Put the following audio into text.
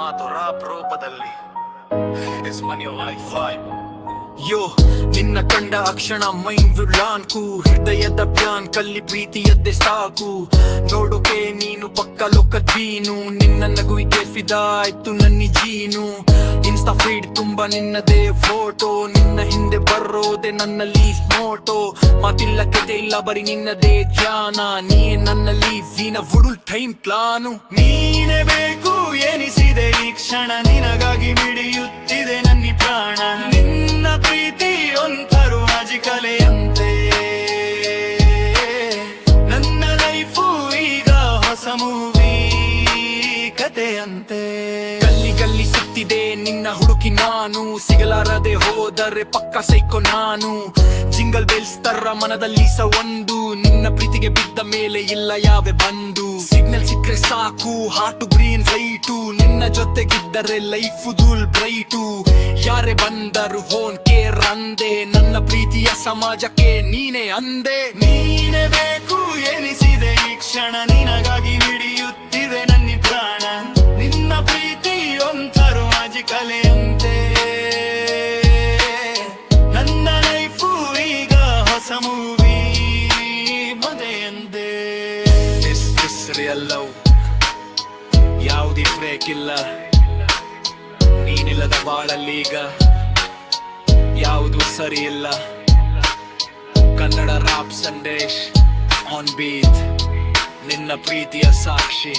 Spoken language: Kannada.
ಮಾತು ರಾಪ್ ರೂಪದಲ್ಲಿ It's money like vibe. ಯೋ ನಿನ್ನ ಕಂಡ ಅಕ್ಷಣ ಮೈಂಡ್ ವಿಡ್ಲಾನ್ಕು ಹೃದಯದ ಪ್ಯಾನ್ ಕಲ್ಲಿ ಪ್ರೀತಿಯದ್ದೇ ಸಾಕು ನೋಡೋಕೆ ನೀನು ಪಕ್ಕ ಲೋಕ ಜೀನು ನಿನ್ನ ನಗುವಿಗೆ ಫಿದಾ ಆಯ್ತು ನನ್ನ ಜೀನು ಇನ್ಸ್ಟಾ ಫೀಡ್ ತುಂಬಾ ನಿನ್ನದೇ ಫೋಟೋ ನಿನ್ನ ಹಿಂದೆ ಬರೋದೆ ನನ್ನ ಲೀಫ್ ನೋಟೋ ಮಾತಿಲ್ಲ ಕತೆ ಇಲ್ಲ ಬರೀ ನಿನ್ನದೇ ಜಾನ ನೀ ನನ್ನಲ್ಲಿ ವೀನ ಫುಲ್ ಟೈಮ್ ಪ್ಲಾನು ನೀನೇ ಬೇಕು ಎನಿಸಿದೆ ಈ ಕ್ಷಣ ನಿನಗಾಗಿ ಮಿಡಿಯುತ್ತಿದೆ ನನ್ನ ಪ್ರಾಣ ನಿನ್ನ ಪ್ರೀತಿ ಒಂಥರು ಮ್ಯಾಜಿಕಲೆಯಂತೆ ನನ್ನ ಲೈಫು ಈಗ ಹೊಸ ಮೂವಿ ಕತೆಯಂತೆ ಗಲ್ಲಿ ಗಲ್ಲಿ ಸುತ್ತಿದೆ ನಿನ್ನ ಹುಡುಕಿ ನಾನು ಸಿಗಲಾರದೆ ಹೋದರೆ ಪಕ್ಕ ಸೈಕೋ ನಾನು ಜಿಂಗಲ್ ಬೆಲ್ಸ್ ತರ ಮನದಲ್ಲಿ ಒಂದು ನಿನ್ನ ಪ್ರೀತಿಗೆ ಬಿದ್ದ ಮೇಲೆ ಇಲ್ಲ ಯಾವೆ ಬಂದು ಸಿಗ್ನಲ್ ಸಿಕ್ಕರೆ ಸಾಕು ಹಾಟು ಗ್ರೀನ್ ಲೈಟು ನಿನ್ನ ಜೊತೆಗಿದ್ದರೆ ಲೈಫ್ ದುಲ್ ಬ್ರೈಟು ಯಾರೇ ಬಂದರು ಹೋನ್ ಕೇರ್ ಅಂದೆ ನನ್ನ ಪ್ರೀತಿಯ ಸಮಾಜಕ್ಕೆ ನೀನೇ ಅಂದೆ ನೀನೇ ಬೇಕು ಎನಿಸಿದೆ ಈ ಕ್ಷಣ ನಿನಗಾಗಿ ಹಿಡಿಯುತ್ತಿದೆ ನನ್ನ ಪ್ರಾಣ ನಿನ್ನ ಪ್ರೀತಿ ಒಂಥರು ಮ್ಯಾಜಿಕಲೆಯಂತೆ ನನ್ನ ಲೈಫು ಈಗ ಹೊಸ ಮೂವಿ ಮದೆಯಂತೆ ರಿಯಲ್ ಲವ್ ಯಾವುದೇ ಬ್ರೇಕ್ ಇಲ್ಲ ನೀನಿಲ್ಲದ ಬಾಳಲ್ಲೀಗ ಯಾವುದು ಸರಿ ಇಲ್ಲ Kannada rap Sandesh on beat ನಿನ್ನ ಪ್ರೀತಿಯ ಸಾಕ್ಷಿ